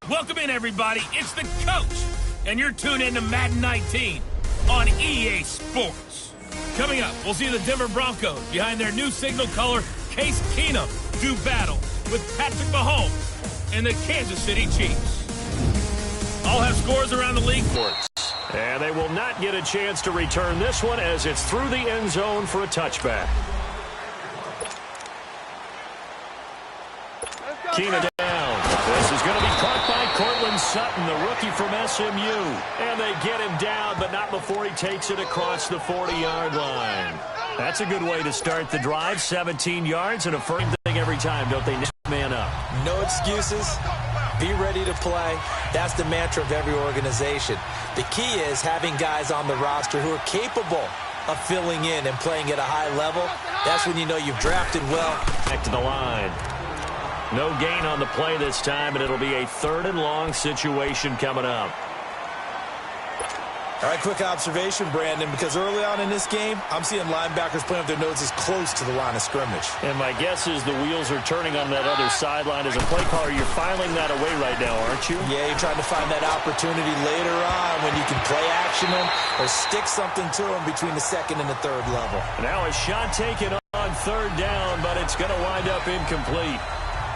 Welcome in, everybody. It's the coach, and you're tuned in to Madden 19 on EA Sports. Coming up, we'll see the Denver Broncos behind their new signal caller, Case Keenum, do battle with Patrick Mahomes and the Kansas City Chiefs. I'll have scores around the league for us. And they will not get a chance to return this one as it's through the end zone for a touchback. Keenan down. This is going to be caught by Cortland Sutton, the rookie from SMU. And they get him down, but not before he takes it across the 40-yard line. That's a good way to start the drive. 17 yards and a first thing every time, don't they? Man up. No excuses. Be ready to play. That's the mantra of every organization. The key is having guys on the roster who are capable of filling in and playing at a high level. That's when you know you've drafted well. Back to the line. No gain on the play this time, and it'll be a 3rd and long situation coming up. All right, quick observation, Brandon, because early on in this game, I'm seeing linebackers playing with their noses close to the line of scrimmage. And my guess is the wheels are turning on that other sideline. As a play caller, you're filing that away right now, aren't you? Yeah, you're trying to find that opportunity later on when you can play action them or stick something to them between the 2nd and the 3rd level. Now a shot taken on 3rd down, but it's going to wind up incomplete.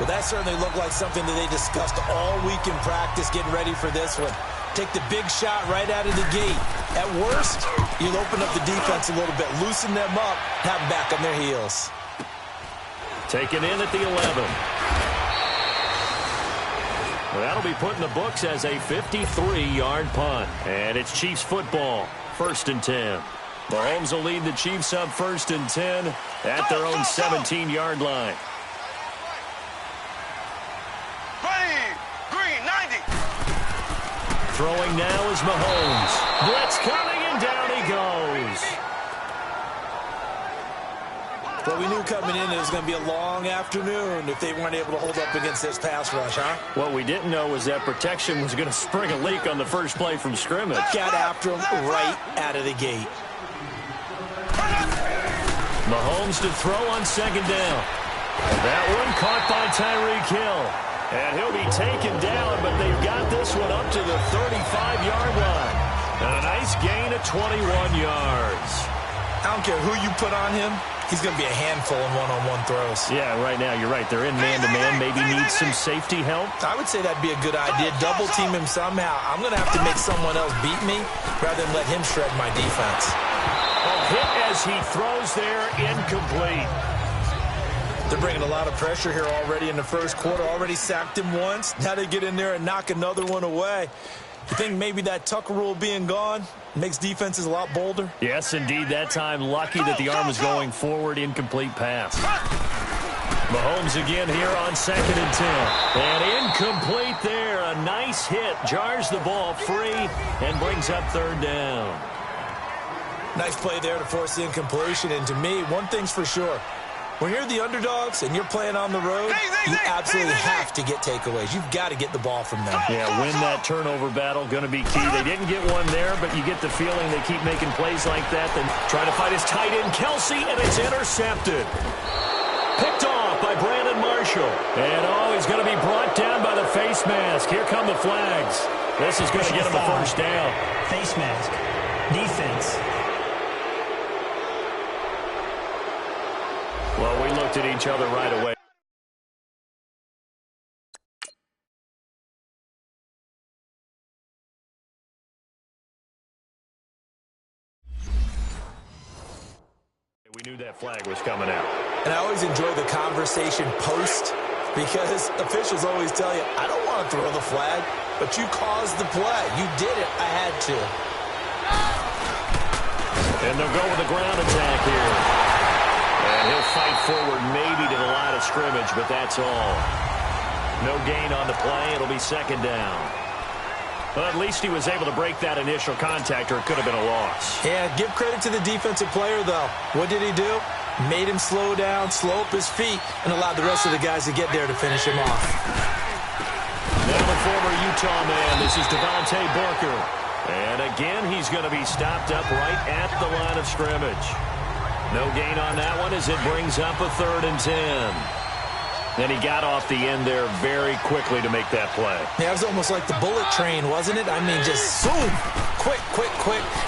Well, that certainly looked like something that they discussed all week in practice, getting ready for this one. Take the big shot right out of the gate. At worst, you'll open up the defense a little bit, loosen them up, have them back on their heels. Taken in at the 11. Well, that'll be put in the books as a 53-yard punt. And it's Chiefs football, 1st and 10. Mahomes will lead the Chiefs up 1st and 10 at their own 17-yard line. Throwing now is Mahomes. Blitz coming, and down he goes. Well, we knew coming in it was going to be a long afternoon if they weren't able to hold up against this pass rush, huh? What we didn't know was that protection was going to spring a leak on the first play from scrimmage. Got after him right out of the gate. Mahomes to throw on 2nd down. That one caught by Tyreek Hill. And he'll be taken down, but they've got this one up to the 35-yard line. And a nice gain of 21 yards. I don't care who you put on him. He's going to be a handful in one-on-one throws. Yeah, right now, you're right. They're in man-to-man. Maybe needs some safety help. I would say that'd be a good idea. Double team him somehow. I'm going to have to make someone else beat me rather than let him shred my defense. A hit as he throws there, incomplete. They're bringing a lot of pressure here already in the first quarter. Already sacked him once. Now they get in there and knock another one away. You think maybe that Tucker rule being gone makes defenses a lot bolder? Yes, indeed. That time lucky that the arm was going forward. Incomplete pass. Mahomes again here on 2nd and 10. And incomplete there. A nice hit. Jars the ball free and brings up 3rd down. Nice play there to force the incompletion. And to me, one thing's for sure. When you're the underdogs and you're playing on the road, you absolutely have to get takeaways. You've got to get the ball from them. Yeah, win that turnover battle, going to be key. They didn't get one there, but you get the feeling they keep making plays like that. Then try to fight his tight end, Kelsey, and it's intercepted. Picked off by Brandon Marshall. And, he's going to be brought down by the face mask. Here come the flags. This is going to get him a 1st down. Face mask. Defense. Well, we looked at each other right away. We knew that flag was coming out. And I always enjoy the conversation post because officials always tell you, I don't want to throw the flag, but you caused the play. You did it. I had to. And they'll go with a ground attack here. And he'll fight forward maybe to the line of scrimmage, but that's all. No gain on the play. It'll be 2nd down. Well, at least he was able to break that initial contact, or it could have been a loss. Yeah, give credit to the defensive player, though. What did he do? Made him slow down, slow up his feet, and allowed the rest of the guys to get there to finish him off. Now the former Utah man. This is Devontae Booker. And again, he's going to be stopped up right at the line of scrimmage. No gain on that one as it brings up a 3rd and 10. And he got off the end there very quickly to make that play. Yeah, it was almost like the bullet train, wasn't it? I mean, just zoom, quick,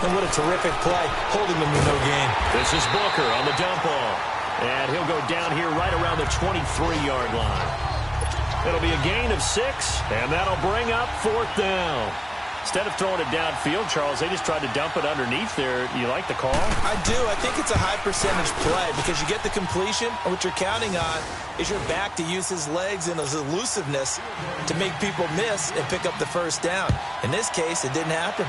and what a terrific play, holding them to no gain. This is Booker on the dump ball, and he'll go down here right around the 23-yard line. It'll be a gain of 6, and that'll bring up 4th down. Instead of throwing it downfield, Charles, they just tried to dump it underneath there. You like the call? I do. I think it's a high percentage play because you get the completion, and what you're counting on is your back to use his legs and his elusiveness to make people miss and pick up the first down. In this case, it didn't happen.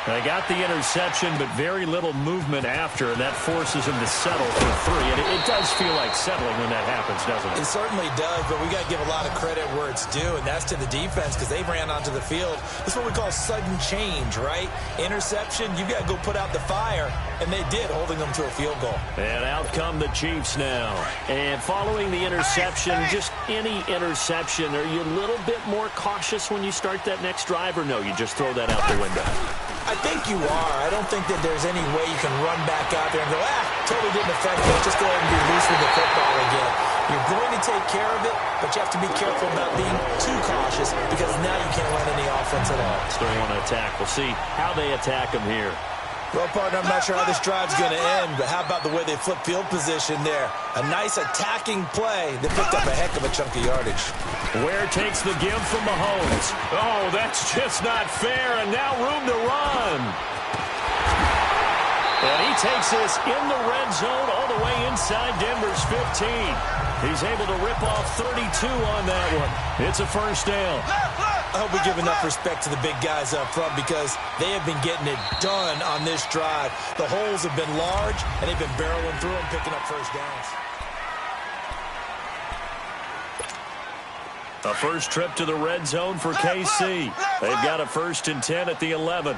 They got the interception, but very little movement after, and that forces him to settle for 3. And it does feel like settling when that happens, doesn't it? It certainly does, but we got to give a lot of credit where it's due, and that's to the defense because they ran onto the field. This is what we call sudden change, right? Interception, you got to go put out the fire, and they did, holding them to a field goal. And out come the Chiefs now. And following the interception, just any interception, are you a little bit more cautious when you start that next drive, or no, you just throw that out the window? I think you are. I don't think that there's any way you can run back out there and go, totally didn't affect me. Just go ahead and be loose with the football again. You're going to take care of it, but you have to be careful about being too cautious because now you can't run any offense at all. Still want to attack. We'll see how they attack him here. Well, partner, I'm not sure how this drive's going to end, but how about the way they flip field position there? A nice attacking play that picked up a heck of a chunk of yardage. Ware takes the give from Mahomes. Oh, that's just not fair, and now room to run. And he takes this in the red zone all the way inside Denver's 15. He's able to rip off 32 on that one. It's a first down. I hope we give enough respect to the big guys up front because they have been getting it done on this drive. The holes have been large, and they've been barreling through them, picking up first downs. A first trip to the red zone for KC. They've got a 1st and 10 at the 11.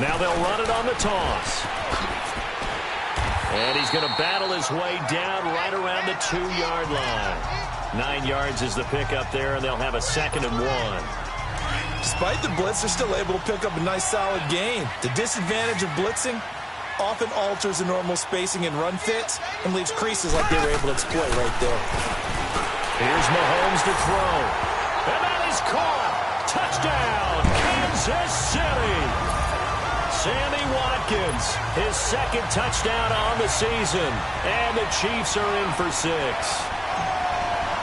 Now they'll run it on the toss. And he's going to battle his way down right around the 2-yard line. 9 yards is the pickup there, and they'll have a 2nd and 1. Despite the blitz, they're still able to pick up a nice solid gain. The disadvantage of blitzing often alters the normal spacing and run fits and leaves creases like they were able to exploit right there. Here's Mahomes to throw. And that is caught. Touchdown, Kansas City. Sammy Watkins, his 2nd touchdown on the season. And the Chiefs are in for 6.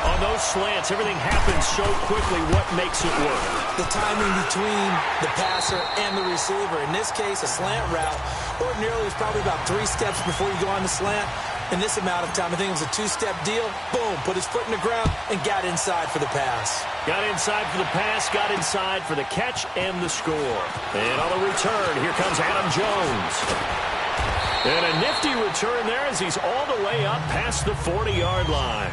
On those slants, everything happens so quickly. What makes it work? The timing between the passer and the receiver. In this case, a slant route. Ordinarily, it's probably about 3 steps before you go on the slant. In this amount of time, I think it was a 2-step deal. Boom, put his foot in the ground and got inside for the pass. Got inside for the pass, got inside for the catch and the score. And on the return, here comes Adam Jones. And a nifty return there as he's all the way up past the 40-yard line.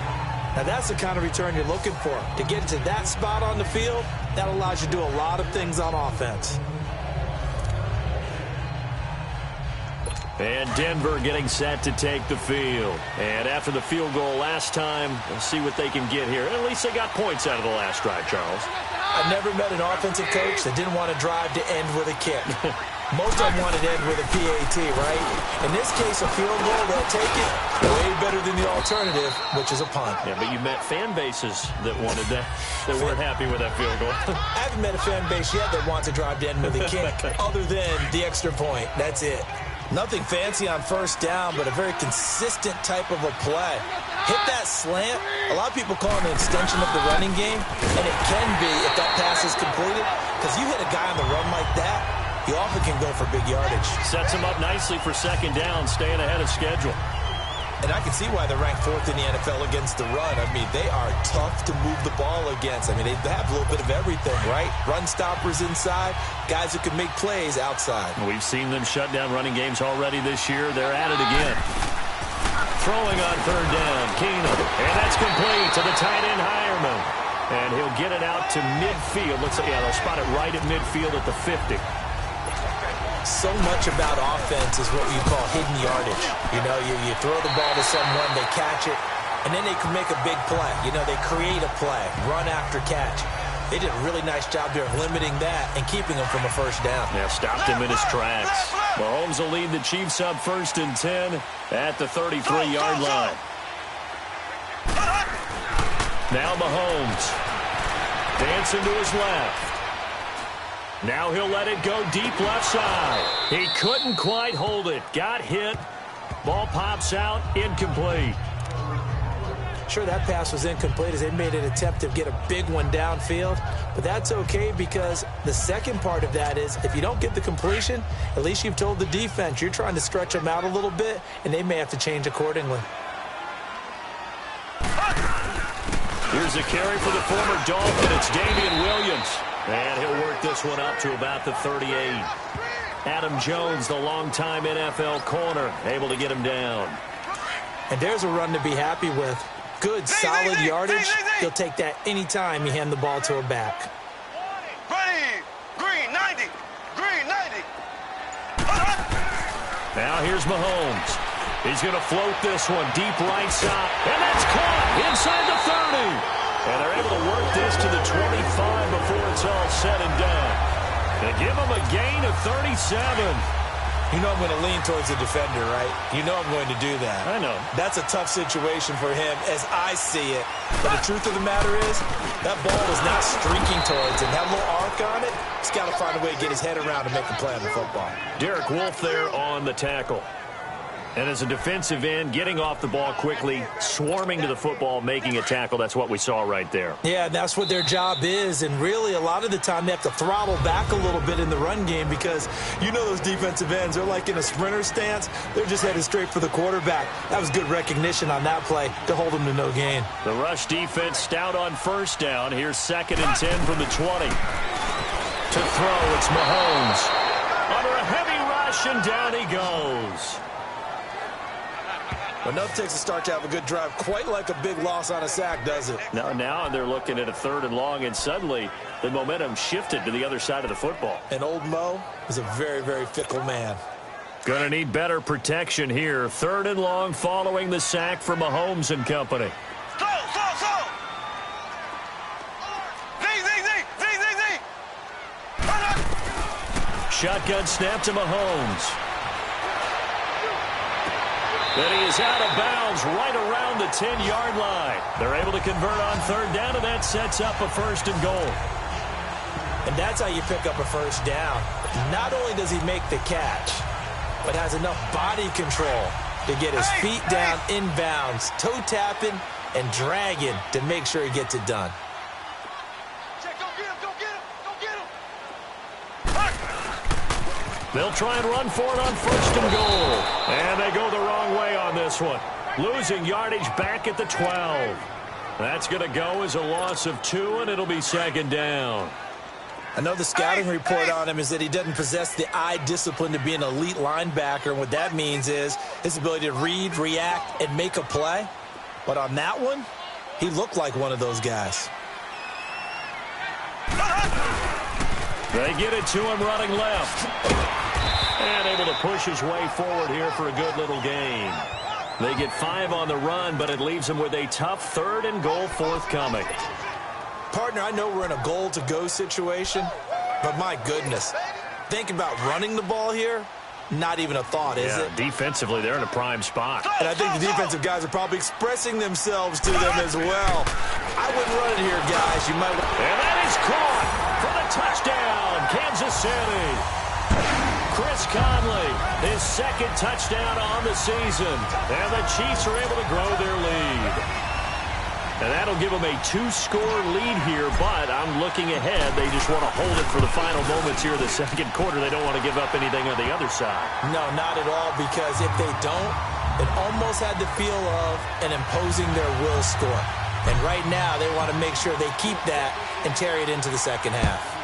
Now, that's the kind of return you're looking for. To get to that spot on the field, that allows you to do a lot of things on offense. And Denver getting set to take the field. And after the field goal last time, we'll see what they can get here. At least they got points out of the last drive, Charles. I've never met an offensive coach that didn't want to drive to end with a kick. Most of them wanted to end with a PAT, right? In this case, a field goal, they'll take it way better than the alternative, which is a punt. Yeah, but you met fan bases that wanted that, that weren't happy with that field goal. I haven't met a fan base yet that wants to drive to end with a kick other than the extra point. That's it. Nothing fancy on first down, but a very consistent type of a play. Hit that slant. A lot of people call it an extension of the running game, and it can be if that pass is completed, because you hit a guy on the run like that, you often can go for big yardage. Sets him up nicely for 2nd down, staying ahead of schedule. And I can see why they're ranked 4th in the NFL against the run. I mean, they are tough to move the ball against. I mean, they have a little bit of everything, right? Run stoppers inside, guys who can make plays outside. We've seen them shut down running games already this year. They're at it again. Throwing on 3rd down, Keenum. And that's complete to the tight end, Hireman. And he'll get it out to midfield. Looks like, yeah, they'll spot it right at midfield at the 50. So much about offense is what you call hidden yardage. You know, you throw the ball to someone, they catch it, and then they can make a big play. You know, they create a play, run after catch. They did a really nice job there of limiting that and keeping him from a first down. Yeah, stopped him in his tracks. Mahomes will lead the Chiefs up 1st and 10 at the 33-yard line. Now Mahomes. Dancing to his left. Now he'll let it go deep left side. He couldn't quite hold it. Got hit. Ball pops out. Incomplete. Sure, that pass was incomplete as they made an attempt to get a big one downfield. But that's okay because the second part of that is if you don't get the completion, at least you've told the defense you're trying to stretch them out a little bit, and they may have to change accordingly. Here's a carry for the former Dolphin. It's Damian Williams. And he'll work this one up to about the 38. Adam Jones, the longtime NFL corner, able to get him down. And there's a run to be happy with. Good, solid yardage. He'll take that anytime you hand the ball to a back. Ready, green 90, green 90. Now here's Mahomes. He's going to float this one deep right side. And that's caught inside the 30. And they're able to work this to the 25 before it's all said and done. They give him a gain of 37. You know I'm going to lean towards the defender, right? You know I'm going to do that. I know. That's a tough situation for him as I see it. But the truth of the matter is, that ball is not streaking towards him. That little arc on it, he's got to find a way to get his head around and make a play on the football. Derek Wolfe there on the tackle. And as a defensive end, getting off the ball quickly, swarming to the football, making a tackle, that's what we saw right there. Yeah, that's what their job is. And really, a lot of the time, they have to throttle back a little bit in the run game because you know those defensive ends, they're like in a sprinter stance. They're just headed straight for the quarterback. That was good recognition on that play to hold them to no gain. The rush defense stout on 1st down. Here's 2nd and 10 from the 20. To throw, it's Mahomes. Under a heavy rush, and down he goes. But enough takes a start to have a good drive, quite like a big loss on a sack, does it? Now they're looking at a 3rd and long, and suddenly the momentum shifted to the other side of the football. And old Mo is a very, very fickle man. Going to need better protection here. 3rd and long following the sack from Mahomes and company. Slow. Z. Shotgun snap to Mahomes. Then he is out of bounds right around the 10-yard line. They're able to convert on 3rd down, and that sets up a 1st and goal. And that's how you pick up a 1st down. Not only does he make the catch, but has enough body control to get his feet down inbounds, toe tapping and dragging to make sure he gets it done. They'll try and run for it on 1st and goal. And they go the wrong way on this one. Losing yardage back at the 12. That's going to go as a loss of 2, and it'll be 2nd down. I know the scouting report on him is that he doesn't possess the eye discipline to be an elite linebacker. And what that means is his ability to read, react, and make a play. But on that one, he looked like one of those guys. They get it to him running left. And able to push his way forward here for a good little gain. They get 5 on the run, but it leaves them with a tough 3rd and goal forthcoming. Partner, I know we're in a goal-to-go situation, but my goodness, think about running the ball here. Not even a thought, is it? Defensively, they're in a prime spot. And I think the defensive guys are probably expressing themselves to them as well. I wouldn't run it here, guys. You might. And that is caught for the touchdown, Kansas City. Chris Conley, his 2nd touchdown on the season. And the Chiefs are able to grow their lead. And that'll give them a 2-score lead here, but I'm looking ahead. They just want to hold it for the final moments here of the 2nd quarter. They don't want to give up anything on the other side. No, not at all, because if they don't, it almost had the feel of an imposing their will score. And right now, they want to make sure they keep that and carry it into the 2nd half.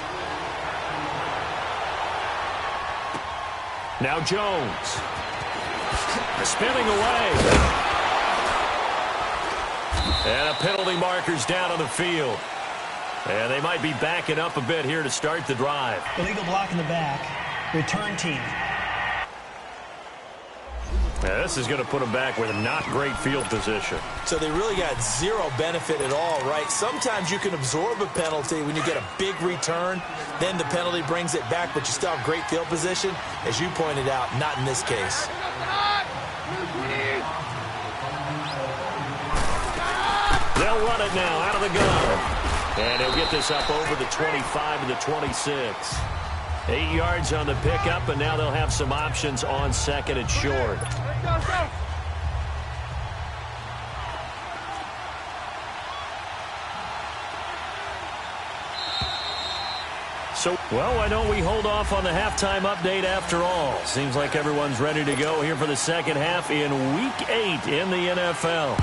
Now Jones. Spinning away. And a penalty marker's down on the field. And they might be backing up a bit here to start the drive. Illegal block in the back. Return team. Now, this is going to put them back with a not great field position. So they really got zero benefit at all, right? Sometimes you can absorb a penalty when you get a big return. Then the penalty brings it back, but you still have great field position. As you pointed out, not in this case. They'll run it now out of the gun. And he'll get this up over the 25 and the 26. 8 yards on the pickup, and now they'll have some options on second and short. So, well, why don't we hold off on the halftime update after all? Seems like everyone's ready to go here for the second half in Week 8 in the NFL.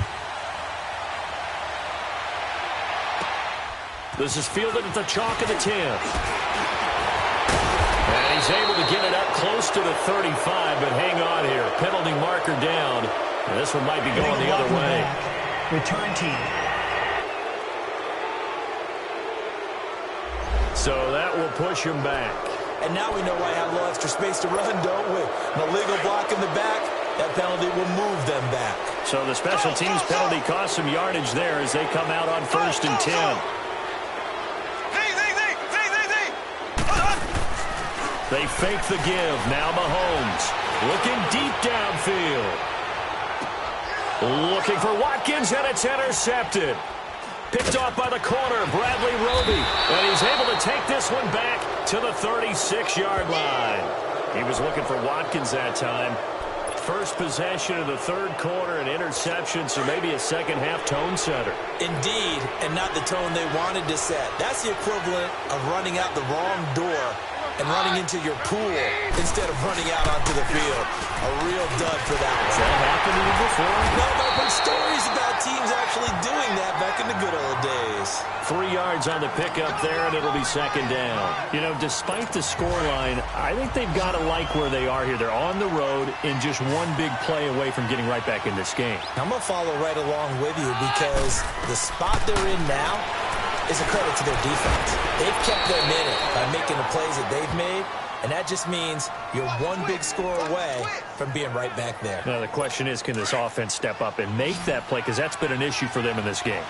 This is fielded at the chalk of the 10. And he's able to get it up close to the 35, but hang on here. Penalty marker down. And this one might be going the other way. Return team. So that will push him back. And now we know why I have a little extra space to run, don't we? An illegal block in the back. That penalty will move them back. So the special teams penalty cost some yardage there as they come out on 1st and 10. They fake the give. Now Mahomes looking deep downfield. Looking for Watkins, and it's intercepted. Picked off by the corner, Bradley Roby. And he's able to take this one back to the 36-yard line. He was looking for Watkins that time. First possession of the third quarter, an interception, so maybe a second-half tone setter. Indeed, and not the tone they wanted to set. That's the equivalent of running out the wrong door and running into your pool instead of running out onto the field. A real dud for that one. Has that happened to you before? No, but I've heard stories about teams actually doing that back in the good old days. 3 yards on the pickup there, and it'll be second down. You know, despite the scoreline, I think they've got to like where they are here. They're on the road and just one big play away from getting right back in this game. I'm going to follow right along with you because the spot they're in now is a credit to their defense. They've kept them in it by making the plays that they've made, and that just means you're one big score away from being right back there. Now, the question is, can this offense step up and make that play? Because that's been an issue for them in this game.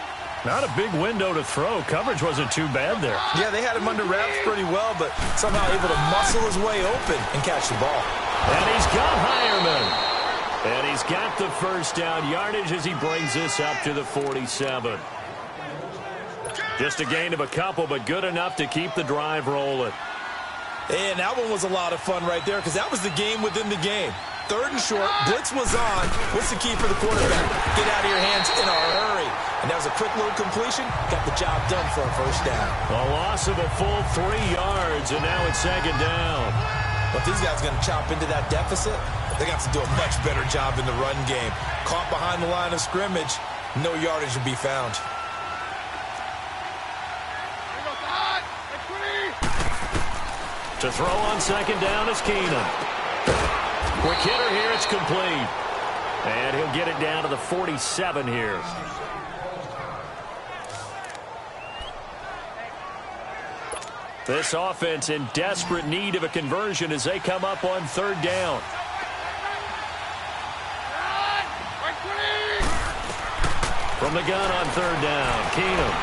Not a big window to throw. Coverage wasn't too bad there. Yeah, they had him under wraps pretty well, but somehow able to muscle his way open and catch the ball. And he's got Hireman. And he's got the first down yardage as he brings this up to the 47. Just a gain of a couple, but good enough to keep the drive rolling. And that one was a lot of fun right there because that was the game within the game. Third and short, blitz was on. What's the key for the quarterback? Get out of your hands in a hurry. And that was a quick little completion. Got the job done for a first down. A loss of a full 3 yards, and now it's second down. But these guys are going to chop into that deficit. They got to do a much better job in the run game. Caught behind the line of scrimmage, no yardage to be found. To throw on second down is Keenum. Quick hitter here, it's complete. And he'll get it down to the 47 here. This offense in desperate need of a conversion as they come up on third down. From the gun on third down, Keenum.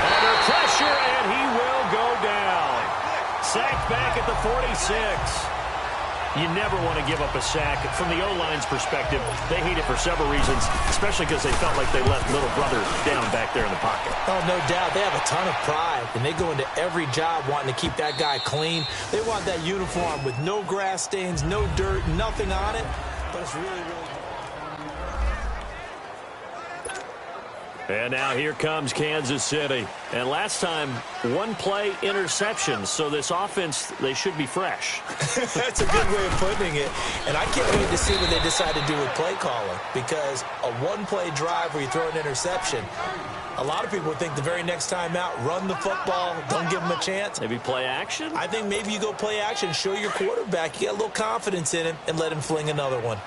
Under pressure, and he will go down. Sacked back at the 46. You never want to give up a sack. From the O-line's perspective, they hate it for several reasons, especially because they felt like they left little brother down back there in the pocket. Oh, no doubt. They have a ton of pride, and they go into every job wanting to keep that guy clean. They want that uniform with no grass stains, no dirt, nothing on it. But it's really, really... And now here comes Kansas City. And last time, one play interception. So this offense, they should be fresh. That's a good way of putting it. And I can't wait to see what they decide to do with play calling. Because a one-play drive where you throw an interception, a lot of people would think the very next time out, run the football, don't give them a chance. Maybe play action? I think maybe you go play action, show your quarterback, you get a little confidence in him, and let him fling another one.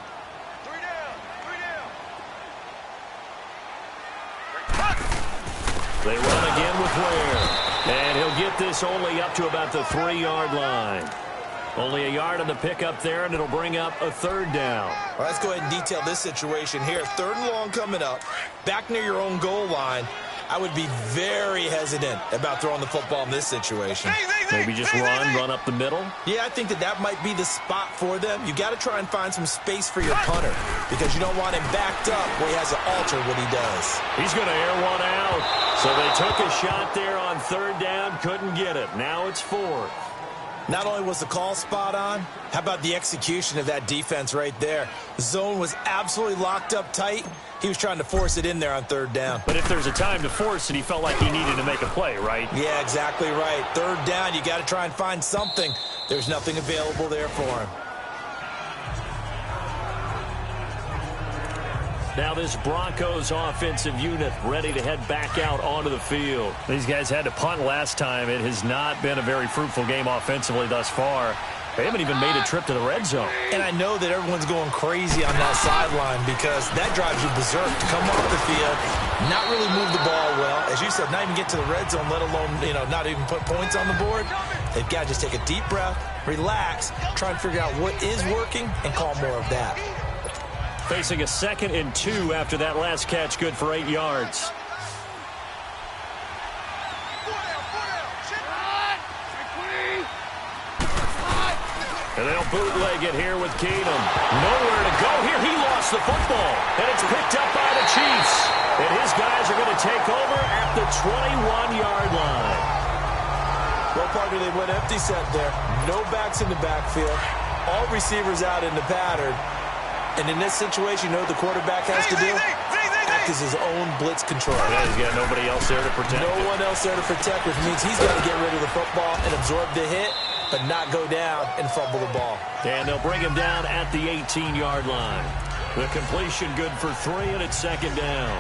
They run again with Ware. And he'll get this only up to about the 3-yard line. Only a yard on the pickup there, and it'll bring up a third down. All right, let's go ahead and detail this situation here. 3rd and long coming up, back near your own goal line. I would be very hesitant about throwing the football in this situation. Maybe just run up the middle? Yeah, I think that might be the spot for them. You got to try and find some space for your punter because you don't want him backed up where he has to alter what he does. He's going to air one out. So they took a shot there on 3rd down, couldn't get it. Now it's 4th. Not only was the call spot on, how about the execution of that defense right there? The zone was absolutely locked up tight. He was trying to force it in there on 3rd down. But if there's a time to force it, he felt like he needed to make a play, right? Yeah, exactly right. 3rd down, you got to try and find something. There's nothing available there for him. Now this Broncos offensive unit ready to head back out onto the field. These guys had to punt last time. It has not been a very fruitful game offensively thus far. They haven't even made a trip to the red zone. And I know that everyone's going crazy on that sideline because that drives you berserk to come off the field, not really move the ball well. As you said, not even get to the red zone, let alone, not even put points on the board. They've got to just take a deep breath, relax, try and figure out what is working, and call more of that. Facing a 2nd and 2 after that last catch, good for 8 yards. And they'll bootleg it here with Keenum. Nowhere to go here. He lost the football. And it's picked up by the Chiefs. And his guys are going to take over at the 21-yard line. Well, partner, they went empty set there. No backs in the backfield. All receivers out in the pattern. And in this situation, you know what the quarterback has to do? Act as his own blitz control. Yeah, he's got nobody else there to protect No one else there to protect, which means he's got to get rid of the football and absorb the hit, but not go down and fumble the ball. And they'll bring him down at the 18-yard line. The completion good for 3, and it's 2nd down.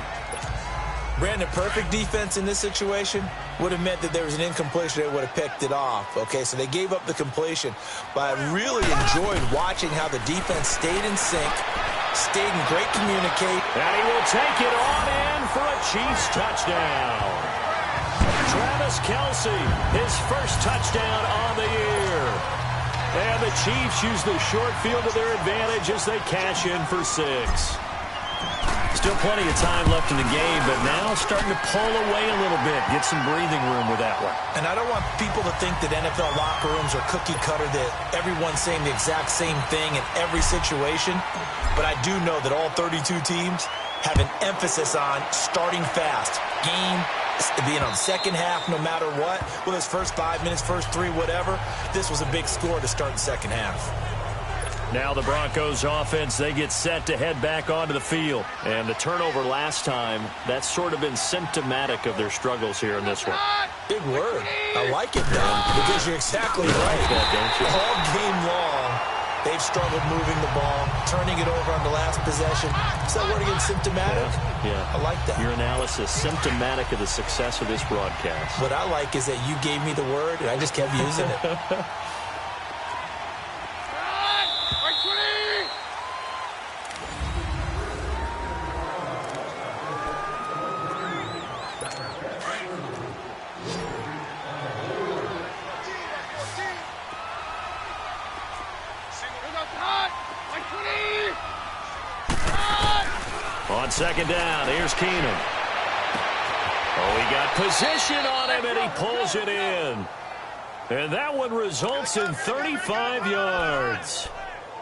Brandon, perfect defense in this situation would have meant that there was an incompletion that would have picked it off. Okay, so they gave up the completion. But I really enjoyed watching how the defense stayed in sync, stayed in great communicate. And he will take it on in for a Chiefs touchdown. Travis Kelce, his first touchdown on the year. And the Chiefs use the short field to their advantage as they cash in for 6. Still plenty of time left in the game, but now starting to pull away a little bit. Get some breathing room with that one. And I don't want people to think that NFL locker rooms are cookie cutter, that everyone's saying the exact same thing in every situation. But I do know that all 32 teams have an emphasis on starting fast. Game, the second half, no matter what. Whether it's first 5 minutes, first 3, whatever. This was a big score to start the second half. Now the Broncos offense, they get set to head back onto the field. And the turnover last time, that's sort of been symptomatic of their struggles here in this one. Big word. I like it, though, because you're exactly right. All game long, they've struggled moving the ball, turning it over on the last possession. Is that word again, symptomatic? Yeah. I like that. Your analysis, symptomatic of the success of this broadcast. What I like is that you gave me the word, and I just kept using it. On 2nd down, here's Keenum. Oh, he got position on him, and he pulls it in. And that one results in 35 yards.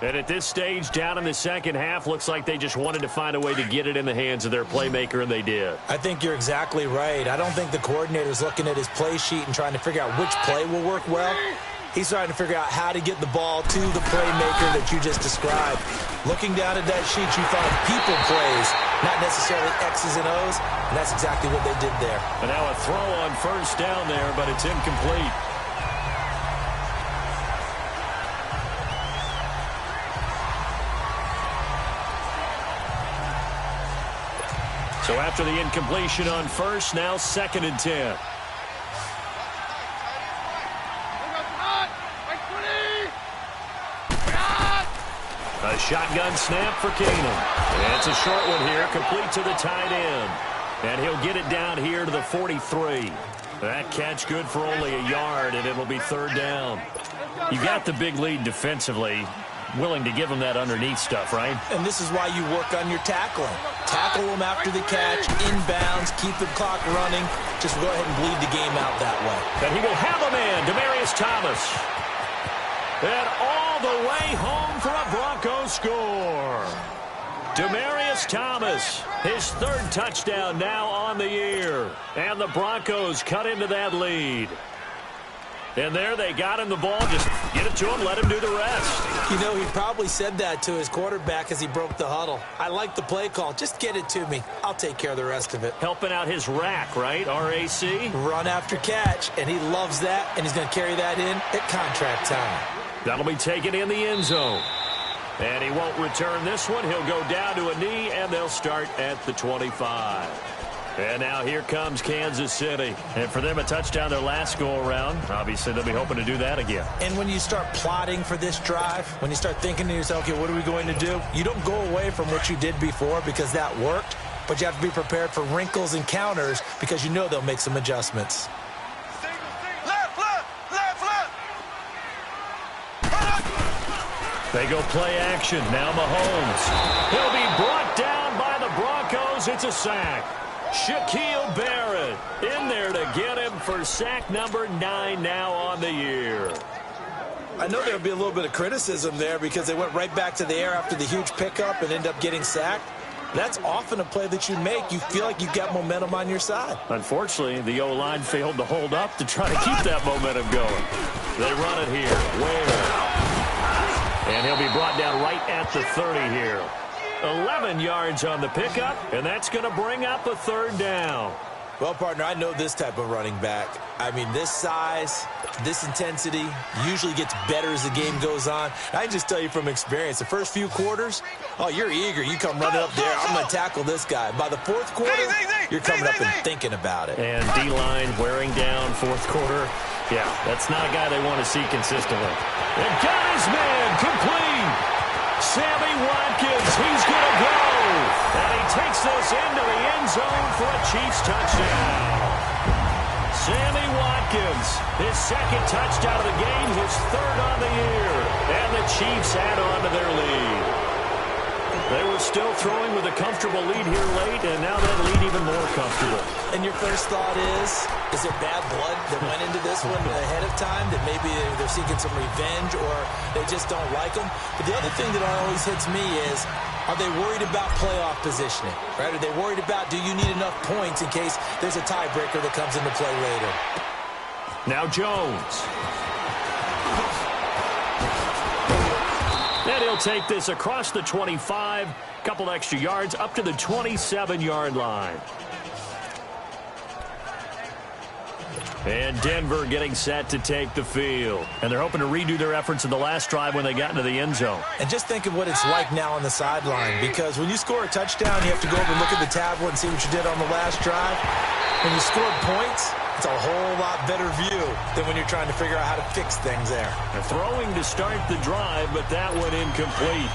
And at this stage, down in the second half, looks like they just wanted to find a way to get it in the hands of their playmaker, and they did. I think you're exactly right. I don't think the coordinator's looking at his play sheet and trying to figure out which play will work well. He's trying to figure out how to get the ball to the playmaker that you just described. Looking down at that sheet, you find people plays, not necessarily X's and O's, and that's exactly what they did there. And now a throw on first down there, but it's incomplete. So after the incompletion on first, now 2nd and 10. A shotgun snap for Keenum. And it's a short one here, complete to the tight end. And he'll get it down here to the 43. That catch good for only a yard, and it'll be 3rd down. You got the big lead defensively, willing to give them that underneath stuff, right? And this is why you work on your tackling. Tackle them after the catch, inbounds, keep the clock running. Just go ahead and bleed the game out that way. And he will have a man, Demaryius Thomas. And all the way home for a Broncos score. Demaryius Thomas, his third touchdown now on the year. And the Broncos cut into that lead. And there they got him the ball. Just get it to him, let him do the rest. You know, he probably said that to his quarterback as he broke the huddle. I like the play call. Just get it to me. I'll take care of the rest of it. Helping out his rack, right? RAC? Run after catch, and he loves that, and he's going to carry that in at contract time. That'll be taken in the end zone. And he won't return this one. He'll go down to a knee, and they'll start at the 25. And now here comes Kansas City. And for them, a touchdown their last go-around. Obviously, they'll be hoping to do that again. And when you start plotting for this drive, when you start thinking to yourself, okay, what are we going to do? You don't go away from what you did before because that worked, but you have to be prepared for wrinkles and counters because you know they'll make some adjustments. They go play action. Now Mahomes. He'll be brought down by the Broncos. It's a sack. Shaquille Barrett in there to get him for sack number 9 now on the year. I know there'll be a little bit of criticism there because they went right back to the air after the huge pickup and end up getting sacked. That's often a play that you make. You feel like you've got momentum on your side. Unfortunately, the O-line failed to hold up to try to keep that momentum going. They run it here. Where? And he'll be brought down right at the 30 here. 11 yards on the pickup, and that's going to bring up a third down. Well, partner, I know this type of running back. I mean, this size, this intensity usually gets better as the game goes on. I can just tell you from experience, the first few quarters, oh, you're eager. You come running up there, I'm going to tackle this guy. By the fourth quarter, you're coming up and thinking about it. And D-line wearing down fourth quarter. Yeah, that's not a guy they want to see consistently. And got his man complete. Sammy Watkins, he's going to go. And he takes this into the end zone for a Chiefs touchdown. Sammy Watkins, his second touchdown of the game, his third on the year. And the Chiefs add on to their lead. They were still throwing with a comfortable lead here late, and now that lead even more comfortable. And your first thought is there bad blood that went into this one ahead of time, that maybe they're seeking some revenge or they just don't like them? But the other thing that always hits me is, are they worried about playoff positioning, right? Are they worried about, do you need enough points in case there's a tiebreaker that comes into play later? Now Jones. And he'll take this across the 25, couple extra yards up to the 27-yard line. And Denver getting set to take the field. And they're hoping to redo their efforts in the last drive when they got into the end zone. And just think of what it's like now on the sideline, because when you score a touchdown, you have to go over and look at the tablet and see what you did on the last drive. When you scored points, it's a whole lot better view than when you're trying to figure out how to fix things there. They're throwing to start the drive, but that went incomplete.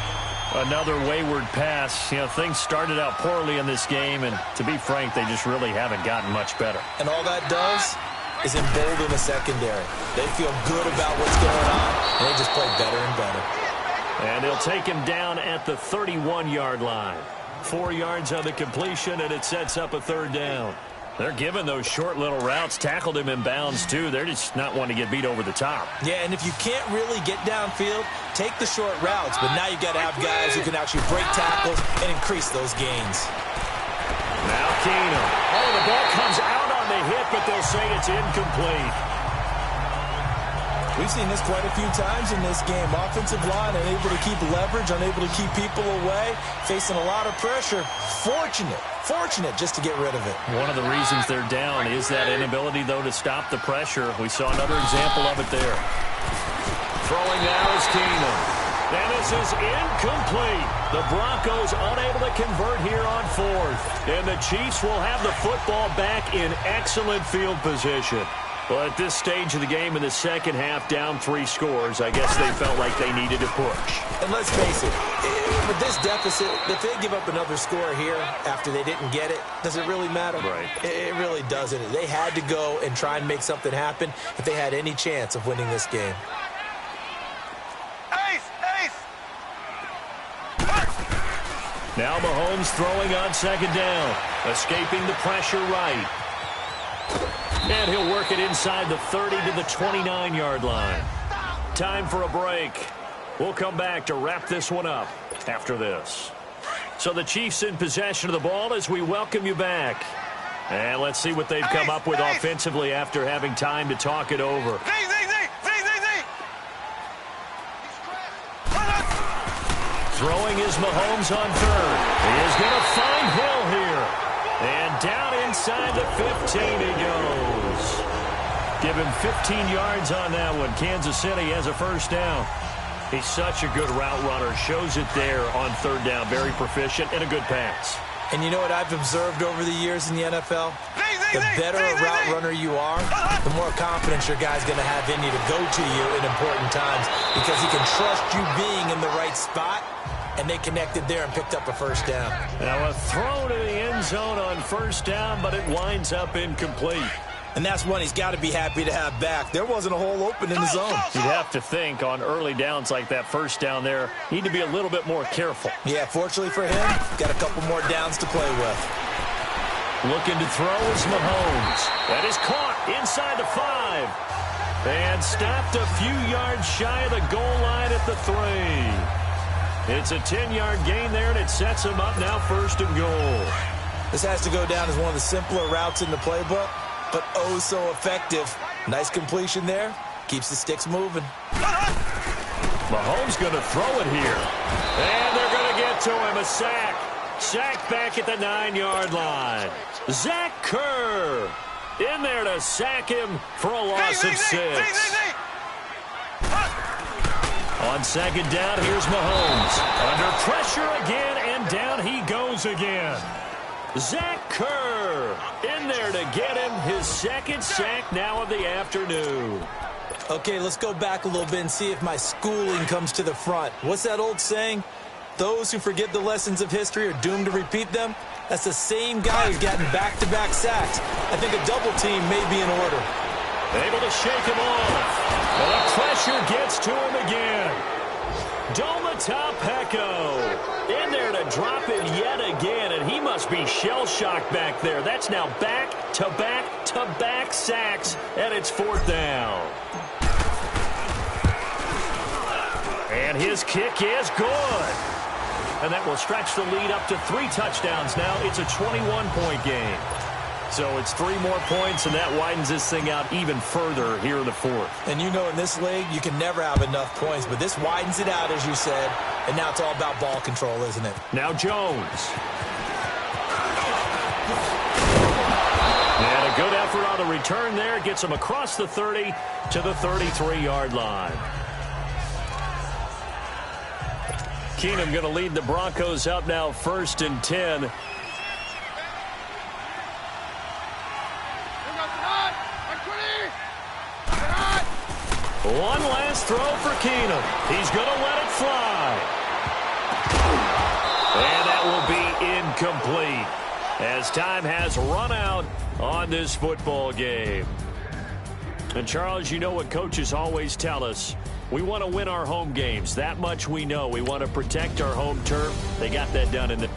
Another wayward pass. You know, things started out poorly in this game, and to be frank, they just really haven't gotten much better. And all that does is embolden the secondary. They feel good about what's going on, and they just play better and better. And they'll take him down at the 31-yard line. 4 yards on the completion, and it sets up a third down. They're giving those short little routes, tackled him in bounds, too. They're just not wanting to get beat over the top. Yeah, and if you can't really get downfield, take the short routes. But now you've got to have guys who can actually break tackles and increase those gains. Now Keenum. Oh, the ball comes out on the hit, but they'll say it's incomplete. We've seen this quite a few times in this game. Offensive line unable to keep leverage, unable to keep people away, facing a lot of pressure. Fortunate just to get rid of it. One of the reasons they're down is that inability, though, to stop the pressure. We saw another example of it there. Throwing now is Keenum. And this is incomplete. The Broncos unable to convert here on fourth. And the Chiefs will have the football back in excellent field position. Well, at this stage of the game in the second half, down 3 scores, I guess they felt like they needed to push. And let's face it, with this deficit, if they give up another score here after they didn't get it, does it really matter? Right. It really doesn't. They had to go and try and make something happen if they had any chance of winning this game. Now Mahomes throwing on second down. Escaping the pressure right. And he'll work it inside the 30 to the 29-yard line. Time for a break. We'll come back to wrap this one up after this. So the Chiefs in possession of the ball as we welcome you back. And let's see what they've come up with offensively after having time to talk it over. Throwing is Mahomes on third. He is going to find Hill here. And down inside the 15 he goes. Give him 15 yards on that one. Kansas City has a first down. He's such a good route runner. Shows it there on third down. Very proficient and a good pass. And you know what I've observed over the years in the NFL? The better a route runner you are, the more confidence your guy's going to have in you to go to you in important times because he can trust you being in the right spot, and they connected there and picked up a first down. Now a throw to the end zone on first down, but it winds up incomplete. And that's one he's got to be happy to have back. There wasn't a hole open in the zone. You'd have to think on early downs like that first down there, need to be a little bit more careful. Yeah, fortunately for him, got a couple more downs to play with. Looking to throw is Mahomes. That is caught inside the 5. And stopped a few yards shy of the goal line at the 3. It's a 10-yard gain there, and it sets him up now first and goal. This has to go down as one of the simpler routes in the playbook, but oh so effective. Nice completion there. Keeps the sticks moving. Mahomes going to throw it here. And they're going to get to him. A sack. Sack back at the 9-yard line. Zach Kerr in there to sack him for a loss of 6. On second down, here's Mahomes. Under pressure again, and down he goes again. Zach Kerr in there to get him his second sack now of the afternoon. Okay, let's go back a little bit and see if my schooling comes to the front. What's that old saying? Those who forget the lessons of history are doomed to repeat them. That's the same guy who's gotten back-to-back sacks. I think a double team may be in order. Able to shake him off. And the pressure gets to him again. Domata-Peko in there to drop it yet again, and he must be shell-shocked back there. That's now back-to-back-to-back sacks, and it's fourth down. And his kick is good. And that will stretch the lead up to 3 touchdowns now. It's a 21-point game. So it's 3 more points, and that widens this thing out even further here in the fourth. And you know in this league, you can never have enough points, but this widens it out, as you said, and now it's all about ball control, isn't it? Now Jones. And a good effort on the return there. Gets him across the 30 to the 33-yard line. Keenum going to lead the Broncos up now first and 10. One last throw for Keenum. He's going to let it fly. And that will be incomplete as time has run out on this football game. And Charles, you know what coaches always tell us. We want to win our home games. That much we know. We want to protect our home turf. They got that done in the...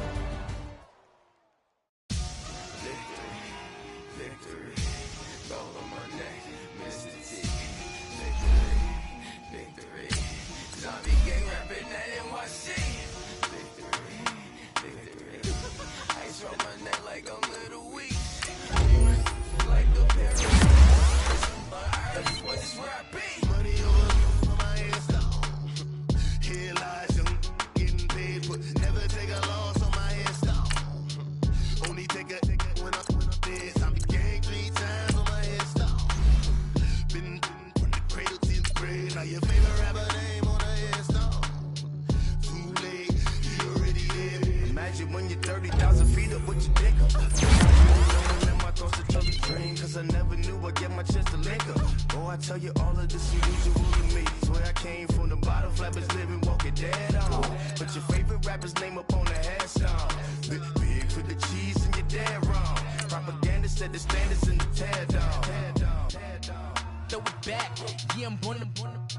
Throw it back, yeah, I'm born.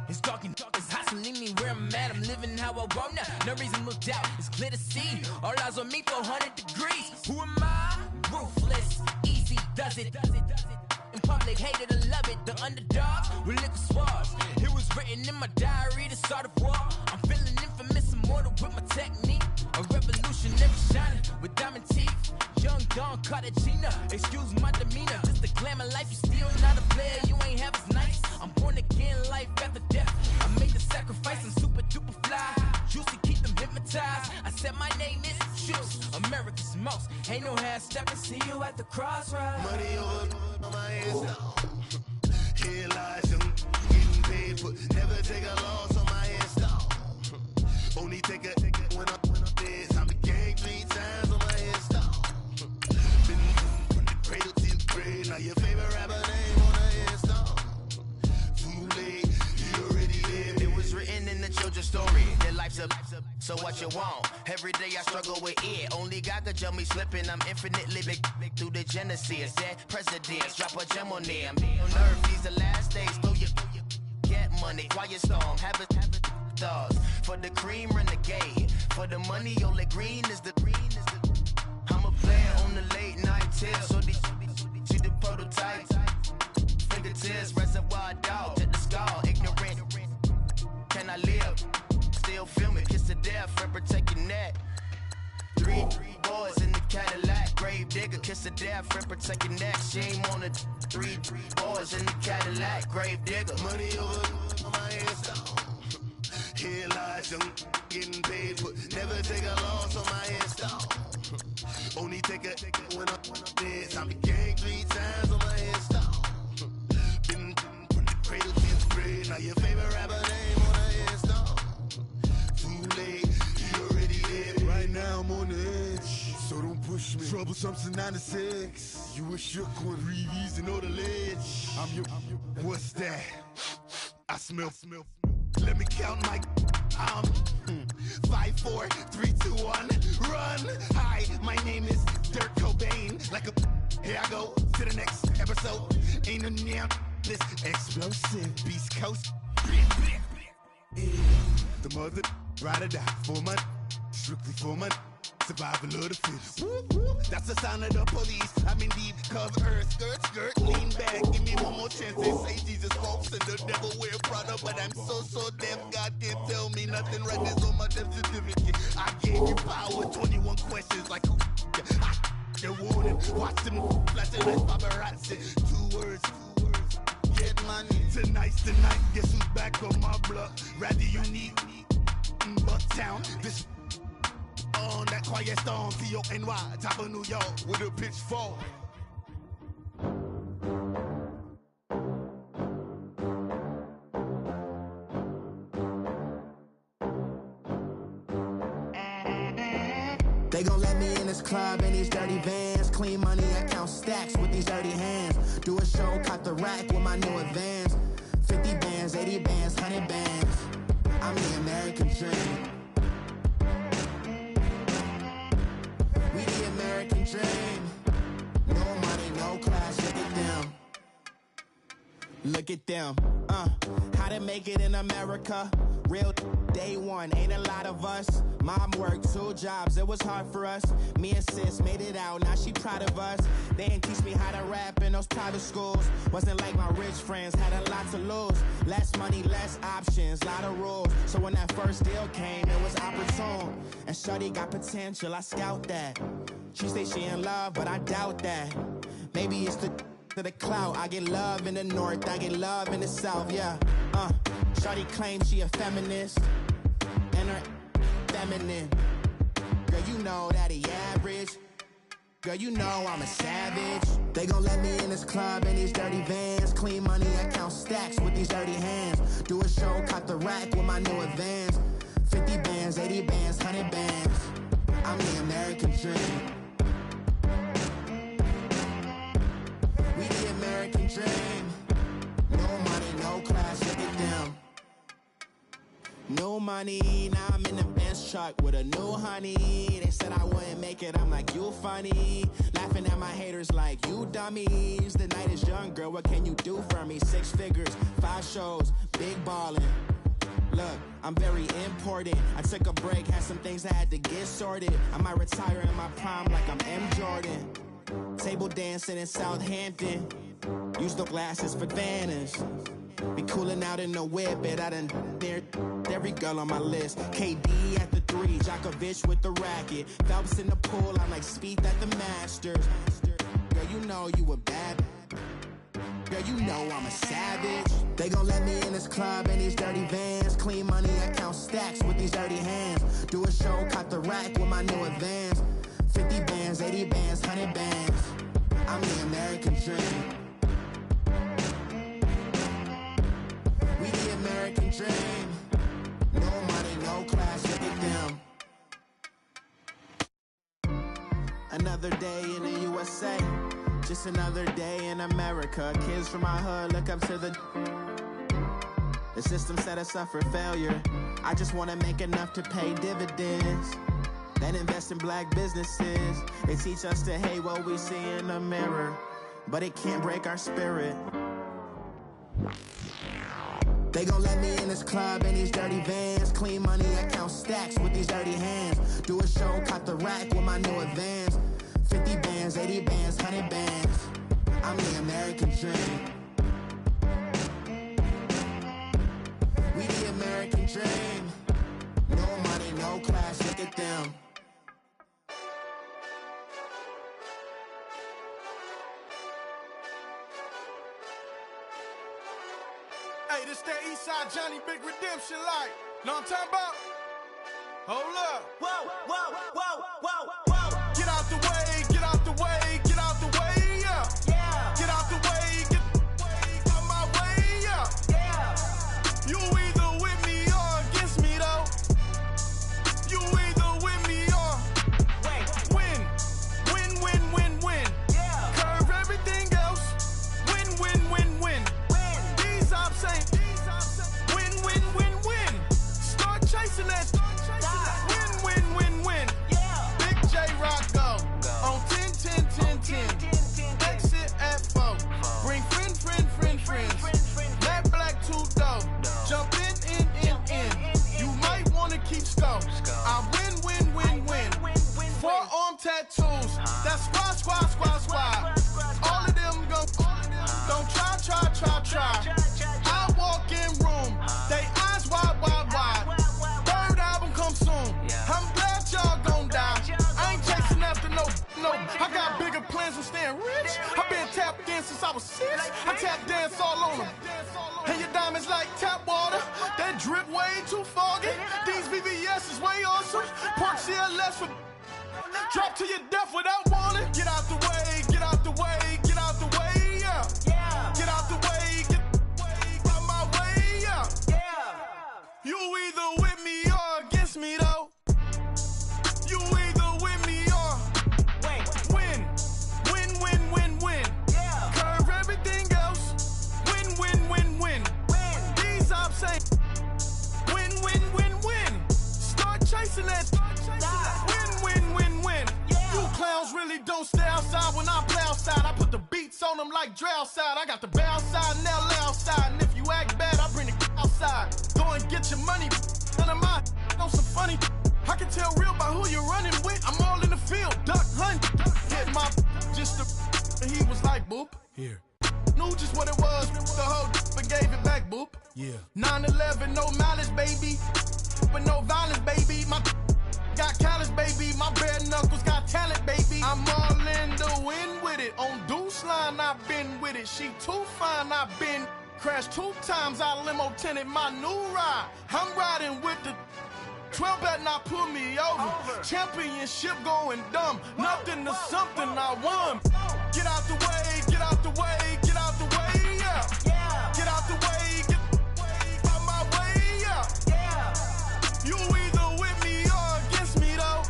It's talking, it's hot. can leave me where I'm at. I'm living how I want now. No reason to look out. It's clear to see. All eyes on me, 400 degrees. Who am I? Ruthless. Easy does it. In public, hated or love it. The underdogs with liquor swabs. It was written in my diary to start a war. I'm feeling infamous, immortal with my technique. A revolutionary shining with diamond teeth. Young Don Cartagena, excuse my demeanor. Just a glamour life, you still not a player. You ain't half as nice. I'm born again, life after death. I made the sacrifice, I'm super duper fly. Used to keep them hypnotized. I said my name is Juice, America's most. Ain't no half stepping. See you at the crossroads. Money over my head now. Here lies young, getting paid for. Never take a loss on my hairstyle. Only take a when I'm dead. Time to gang 3 times on my hairstyle. Been from the cradle to the grave. Now your favorite rapper name on a hairstyle. Too late, you already lived. It was written in the children's story. That life's a so what you want? Every day I struggle with it. Only God could jump me slipping. I'm infinitely big through the genesis. Dead presidents, drop a gem on them. On earth, these the last days. Throw your get money, quiet storm. Have it thoughts. For the cream, renegade. For the money, only green is the. I'm a player on the late night tip. So these see the prototype. Fingertips, reservoir dog. Check the skull, ignorant. Can I live? Still filming, kiss to death, friend protect your neck. Three boys in the Cadillac, grave digger, kiss to death, friend protect your neck. Shame on the three boys in the Cadillac, grave digger. Money over my hairstyle. Here lies young, getting paid for. Never take a loss on my hairstyle. Only take a when I'm dead. Time to gang 3 times on my hairstyle. Been from the cradle to the grave. Now your favorite rapper name on a hairstyle. Too late, you already lived. Right now I'm on the edge, so don't push me. Troublesome to 9 to 6. You a shook one, breathe and know the ledge. I'm your. What's that? I smell. Let me count my. 5, 4, 3, 2, 1. Run. Hi, my name is Dirk Cobain. Like a. Here I go to the next episode. Ain't no damn this explosive Beast Coast. The mother ride or die for my. Strictly for my. Survival of the fittest. That's the sound of the police. I'm in deep cover, skirt, lean back. Give me one more chance. They say Jesus walks and the devil wear Prada, but I'm so deaf. God can't tell me nothing. Right this on my death certificate. I gave you power. 21 questions like who? You're warning. Watch them flashing like paparazzi. 2 words. Get money. Tonight's the night. Guess who's back on my block? Rather unique. Bucktown. This. On that quiet storm, T-O-N-Y, top of New York, with a pitchfork. They gon' let me in this club in these dirty vans. Clean money, I count stacks with these dirty hands. Do a show, cop the rack with my new advance. 50 bands, 80 bands, 100 bands. I'm the American dream. American dream. No money, no class, look at them. Look at them. How to make it in America? Real day one, ain't a lot of us. Mom worked 2 jobs, it was hard for us. Me and sis made it out, now she proud of us. They didn't teach me how to rap in those private schools. Wasn't like my rich friends, had a lot to lose. Less money, less options, lot of rules. So when that first deal came, it was opportune. And shorty got potential, I scout that. She say she in love, but I doubt that. Maybe it's to the clout. I get love in the north, I get love in the south, yeah. Shorty claims she a feminist, and her feminine. Girl, you know that he average. Girl, you know I'm a savage. They gon' let me in this club in these dirty vans. Clean money, I count stacks with these dirty hands. Do a show, cop the rack with my new advance. 50 bands, 80 bands, 100 bands. I'm the American dream. We the American dream. No money, no class, look at them. No money, now I'm in the Benz truck with a new honey. They said I wouldn't make it, I'm like, you funny. Laughing at my haters like, you dummies. The night is young, girl, what can you do for me? 6 figures, 5 shows, big ballin'. Look, I'm very important. I took a break, had some things I had to get sorted. I might retire in my prime like I'm M. Jordan. Table dancing in Southampton. Use the glasses for Vanish. Be cooling out in the whip, but I done dared every girl on my list. KD at the 3, Djokovic with the racket. Phelps in the pool, I'm like Speed at the Masters. Girl, you know you a bad. Girl, you know I'm a savage. They gon' let me in this club in these dirty vans. Clean money, I count stacks with these dirty hands. Do a show, caught the rack with my new advance. 50 bands, 80 bands, 100 bands. I'm the American dream. We the American dream. No money, no class, look at them. Another day in the USA. Just another day in America. Kids from my hood look up to the system set us up for failure. I just wanna make enough to pay dividends. Then invest in black businesses. They teach us to hate what we see in the mirror, but it can't break our spirit. They gon' let me in this club in these dirty vans. Clean money, I count stacks with these dirty hands. Do a show, caught the rack with my new advance. 50 bands, 80 bands, 100 bands. I'm the American dream. We the American dream. No money, no class, look at them. Hey, this that Eastside Johnny Big Redemption like. Know what I'm talking about? Hold up. Whoa, whoa, whoa, whoa, whoa. Get out the way, get out the way, get out the way, yeah. Yeah. Get out the way, get out my way, yeah. Yeah. You either with me or against me, though. You either with me or win. Win, win, win, win. Yeah. Curve everything else. Win, win, win, win. These ops ain't. Win, win, win, win. Start chasing that. Win, win, win, win. Yeah. Big J Rock go. On 10, 10, 10, 10. Exit at 4. Bring friends. Matt Black 2 dough. Jump in. You might wanna keep score. I win. Forearm tattoos. That's squad. All of them go. Don't try. I walk in room. They eyes wide. Third album come soon. I'm glad y'all gon' die. I ain't chasing after no. I got bigger plans than staying rich. I've been tapped in since I was 6. I tap dance all on them. And your diamonds like tap water. That drip way too foggy. These VVS is way awesome. Pork CLS for drop to your death without warning. Get out the way, get out the way, get out the way, yeah. Yeah. Get out the way, get out my way, yeah. Yeah. You either with me or against me, though. You either with me or win. Yeah. Curve everything else. Win. These ops ain't. Win. Start chasing that. Win. Yeah. You clowns really don't stay outside when I play outside. I put the beats on them like Dre outside. I got the bow side and LA outside. And if you act bad, I bring the outside. Go and get your money. None of my know some funny. I can tell real by who you're running with. I'm all in the field. Duck hunt. Hit my just the. And he was like, boop. Here. Knew just what it was. The whole and gave it back, boop. Yeah. 9/11, no malice, baby. But no violence, baby. My got callous, baby. My bare knuckles got talent, baby. I'm all in the wind with it. On Deuce line, I've been with it. She too fine, I've been crashed 2 times. I limo tinted my new ride. I'm riding with the 12 better not pull me over. Championship going dumb. Nothing to something I won. Get out the way, get out the way, get out the way, yeah. Yeah. Get out the way, get out my way, yeah. Yeah. You either with me or against me, though.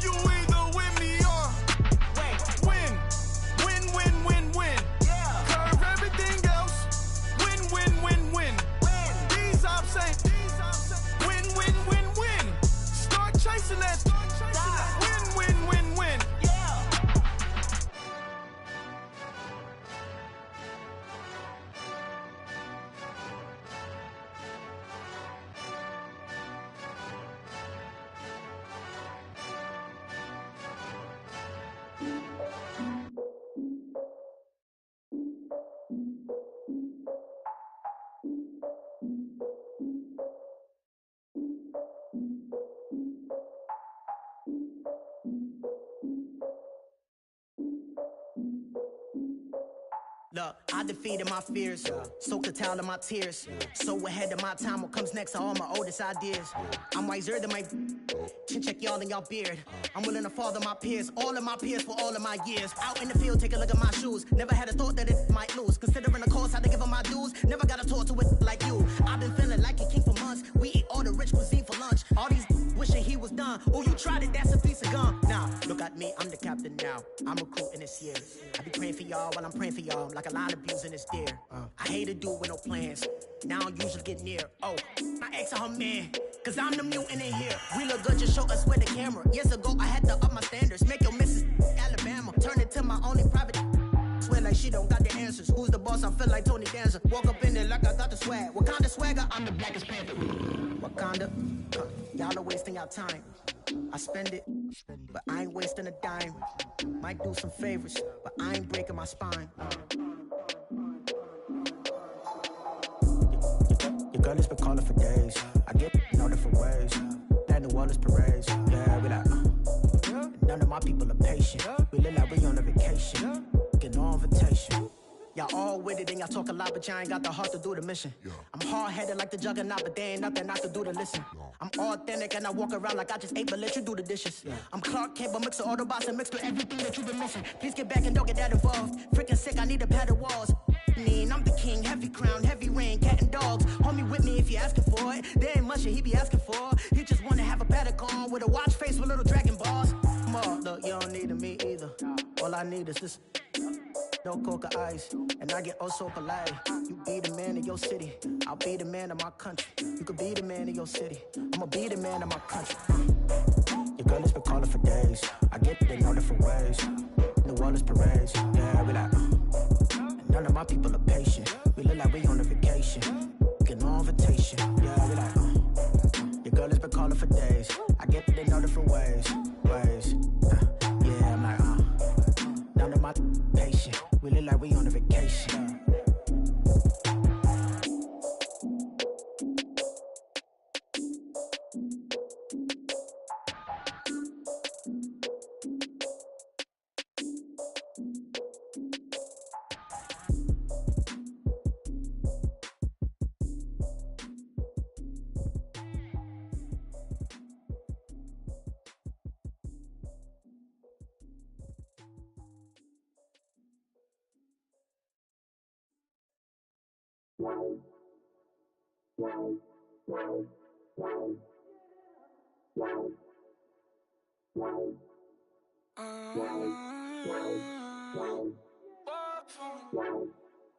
You either with me or win. Yeah. Curve everything else. Win. These ops ain't. Win. Start chasing that. Win. Yeah. Look, I defeated my fears, soaked the towel of my tears. So ahead of my time, what comes next are all my oldest ideas. I'm wiser than my chin check y'all in y'all beard. I'm willing to father my peers, all of my peers for all of my years. Out in the field, take a look at my shoes. Never had a thought that it might lose. Considering the cost, how to give them my dues. Never got a talk to it like you. I've been feeling like a king for months. We eat all the rich cuisine for lunch. All these wishing he was done. Oh, you tried it, that's a piece of gum. Now, look at me, I'm the captain now. I'm recruiting this year. I be praying for y'all while I'm praying for y'all. Like a lot of abusing this deer. I hate to do with no plans. Now I usually get near. Oh, my ex on her man. Cause I'm the mutant in here. We look good, just show us where the camera. Years ago, I had to up my standards. Make your missus Alabama. Turn it to my only private. Swear like she don't got the answers. Who's the boss? I feel like Tony Danza. Walk up in there like I got the swag. What kind of swagger? I'm the blackest panther. Wakanda. Y'all are wasting your time. I spend it, but I ain't wasting a dime. Might do some favors, but I ain't breaking my spine. Your girl has been calling for days. I get in all different ways. That New Orleans parades. Yeah, we like, none of my people are patient. We look like we on a vacation. Get no invitation. Y'all all with it and y'all talk a lot, but y'all ain't got the heart to do the mission. I'm hard-headed like the juggernaut, but there ain't nothing I can do to listen. I'm authentic and I walk around like I just ate, but let you do the dishes. I'm Clark Kent, but mix the Autobots and mix with everything that you've been missing. Please get back and don't get that involved. Freaking sick, I need a pad of walls. I'm the king, heavy crown, heavy rain, cat and dogs. Homie with me if you asking for it. There ain't much that he be asking for. He just wanna have a paddock on with a watch face with little dragon balls. Look, you don't need me either. All I need is this. No coca ice, and I get oh so polite. You be the man of your city, I'll be the man of my country. You could be the man of your city, I'ma be the man of my country. Your girl has been calling for days. I get it in all different ways. New Orleans parades, yeah, we like. None of my people are patient. We look like we on a vacation. Get no invitation, yeah, we like. Your girl has been calling for days. I get it in all different ways. Yeah, I'm like, none of my patient. We look like we on a vacation.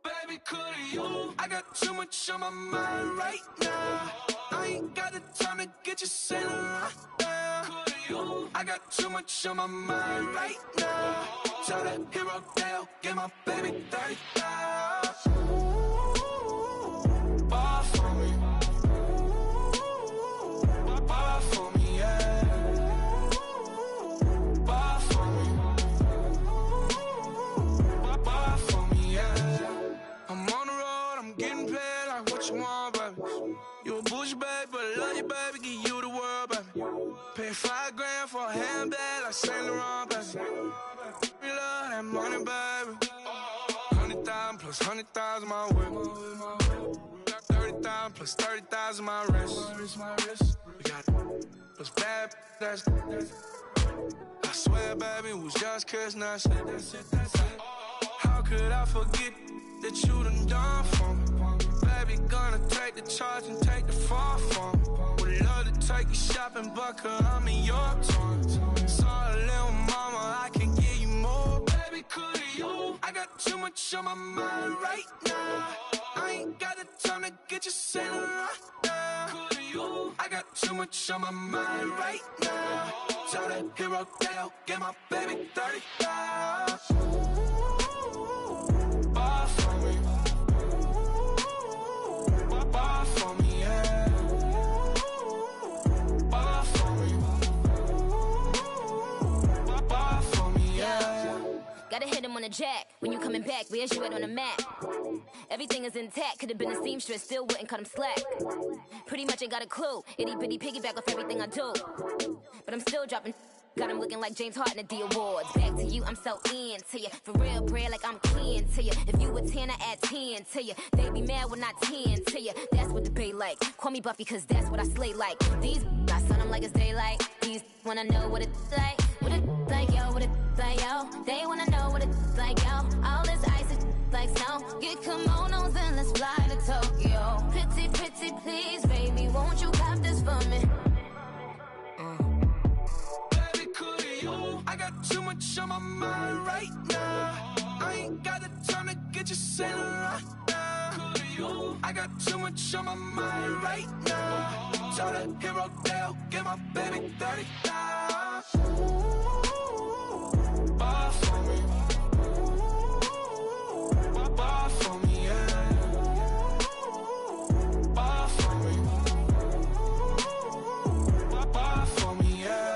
Baby, could you? I got too much on my mind right now. I ain't got the time to get you sailing right now. Could you? I got too much on my mind right now. Tell that hero Dale, get my baby 30,000. Bar for me. Bar for me, yeah. Bar for me. Bar for me, yeah. I'm on the road, I'm getting paid like what you want, baby. You a bougie, baby, but I love you, baby. Give you the world, baby. Pay $5 grand for a handbag like Saint Laurent, baby. We love that money, baby. 100,000 plus 100,000 my whip. 30,000 plus 30,000 my wrist. We got those bad, that's I swear, baby, it was just kissing us. How could I forget that you done for me? Baby, gonna take the charge and take the fall from me. Would love to take you shopping, but cause I'm in your toys. Sorry, little mama, I can give you more. Baby, could you? I got too much on my mind right now. I ain't got the time to get you sailing right now. Could you? I got too much on my mind right now. Tell that hero Dale, get my baby 30,000. Bar for me. Bar for me, yeah. Bar for me. Bar for me, yeah. Gotta hit him on the jack. When you coming back, where's you at on the map? Everything is intact. Could've been a seamstress, still wouldn't cut him slack. Pretty much ain't got a clue. Itty bitty piggyback off everything I do. But I'm still dropping Got him looking like James Harden at the awards. Back to you, I'm so into you. For real, bread, like I'm kin to you. If you a 10, I add 10 to you. They be mad when I 10 to you. That's what the bay like. Call me Buffy, cause that's what I slay like. These, I sun them like it's daylight. These wanna know what it's like. What it like, yo, what it like, yo. They wanna know what it's like, yo. All this ice is like snow. Get kimonos and let's fly to Tokyo. Pretty, pretty, please, baby, won't you cop this for me? I got too much on my mind right now. I ain't got the time to get you sailing right now. I got too much on my mind right now. Tell the hero Dale, get my baby 30,000. Buy for me. Buy for me, yeah. Buy for me. Buy for me, yeah.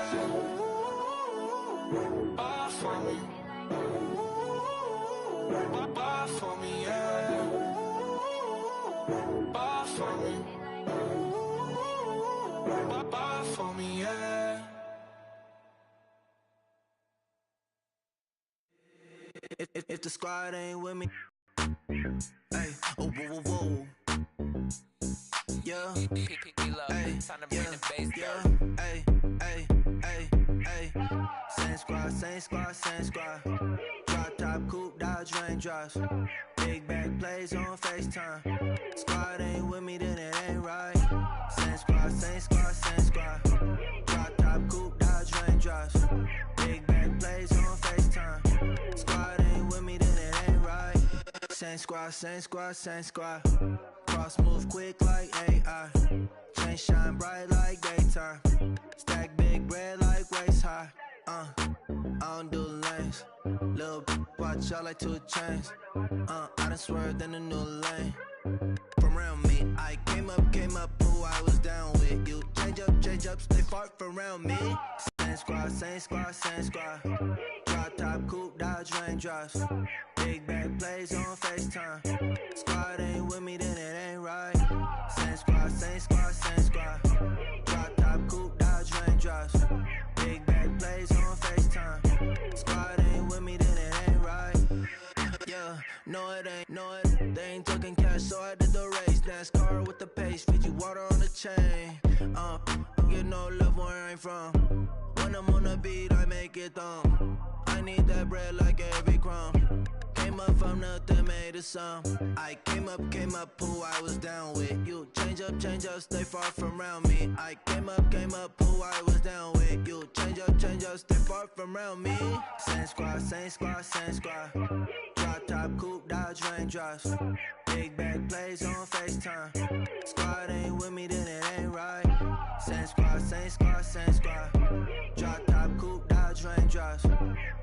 Buy for me. Buy for me, yeah. Buy for me. Buy for me, yeah. If the squad ain't with me, hey, oh, whoa, whoa, whoa. Yeah, hey, yeah, hey, hey, hey, hey. Same squad, same squad, same squad. Drop top, coupe, Dodge raindrops. Big back plays on FaceTime. Squad ain't with me, then it ain't right. Same squad, same squad, same squad. Drop top, coupe, Dodge raindrops. Big back plays on FaceTime. Squad ain't with me, then it ain't right. Same squad, same squad, same squad. Cross move quick like AI. Chain shine bright like daytime. Stack big bread like waist high. I don't do lanes. Little watch out like 2 chains. I done swerved in a new lane. From around me, I came up who I was down with. You change up, stay far from around me. Same squad, same squad, same squad. Drop top, coupe, Dodge raindrops. Big back plays on FaceTime. Squad ain't with me, then it ain't right. Same squad, same squad, same squad. Drop top, coupe, Dodge raindrops. Big back plays on FaceTime. Squad ain't with me, then it ain't right. Yeah, no it ain't, they ain't talking cash, so I did the race. NASCAR with the pace, feed you water on the chain. Get no love where I ain't from. When I'm on the beat, I make it thumb. I need that bread like every crumb. Came up from nothing, made a sum. I came up who I was down with. You change up, stay far from around me. I came up who I was down with. You change up, stay far from around me. Same squad, same squad, same squad. Drop top, coupe, Dodge raindrops. Big back plays on FaceTime. Squad ain't with me, then it ain't right. Same squad, same squad, same squad. Drop top, coupe, Dodge raindrops.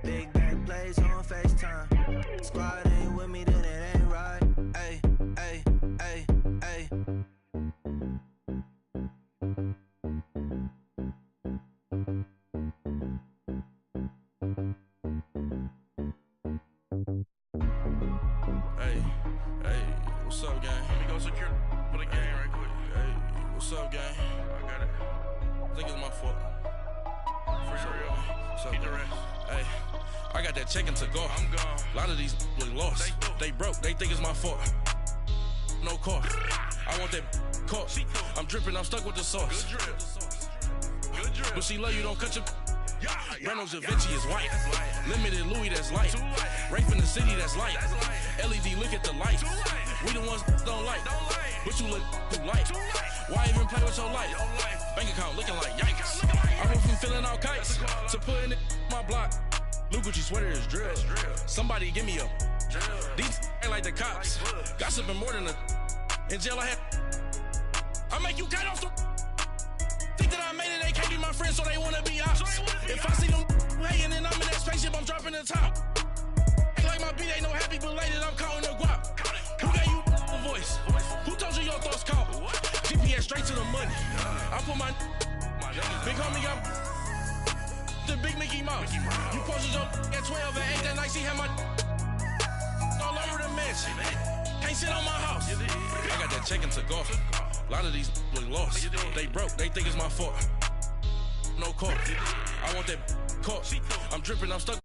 Big back plays on FaceTime. Squad ain't with me, then it ain't right. Ay, ay, ay, ay. Hey, hey, what's up, gang? Let me go secure for the game right quick. Hey, what's up, gang? I got it. I think it's my fault. For real. What's up, keep the rest. Hey, I got that chicken to go. I'm gone. A lot of these look lost. They broke. They think it's my fault. No car. I want that caught. I'm dripping. I'm stuck with the sauce. Good drip. Good drip. But she love you. Don't cut your. Reynolds Da Vinci is white. Limited Louis, that's light. Rape in the city, that's light. LED, look at the light. We the ones don't like. But you look too light. Why even play with your life? Bank account looking like yikes. I went from filling out kites to putting it in my block. Blue Gucci sweater is drill. Somebody give me a. These ain't like the cops. Gossiping more than a. In jail I had. I make you cut off the. Think that I made it, they can't be my friends, so they wanna be ops. If I see them hating and I'm in that spaceship, I'm dropping the top. Ain't like my beat ain't no happy belated, I'm calling the guap. Who gave you a voice? Who told you your thoughts count? GPS straight to the money. I put my big homie got the big Mickey Mouse. You posted your at 12 and 8 that night, she had my all over the mansion. Can't sit on my house. I got that check into golf. A lot of these look lost. They broke, they think it's my fault. no court. I want that court. I'm dripping, I'm stuck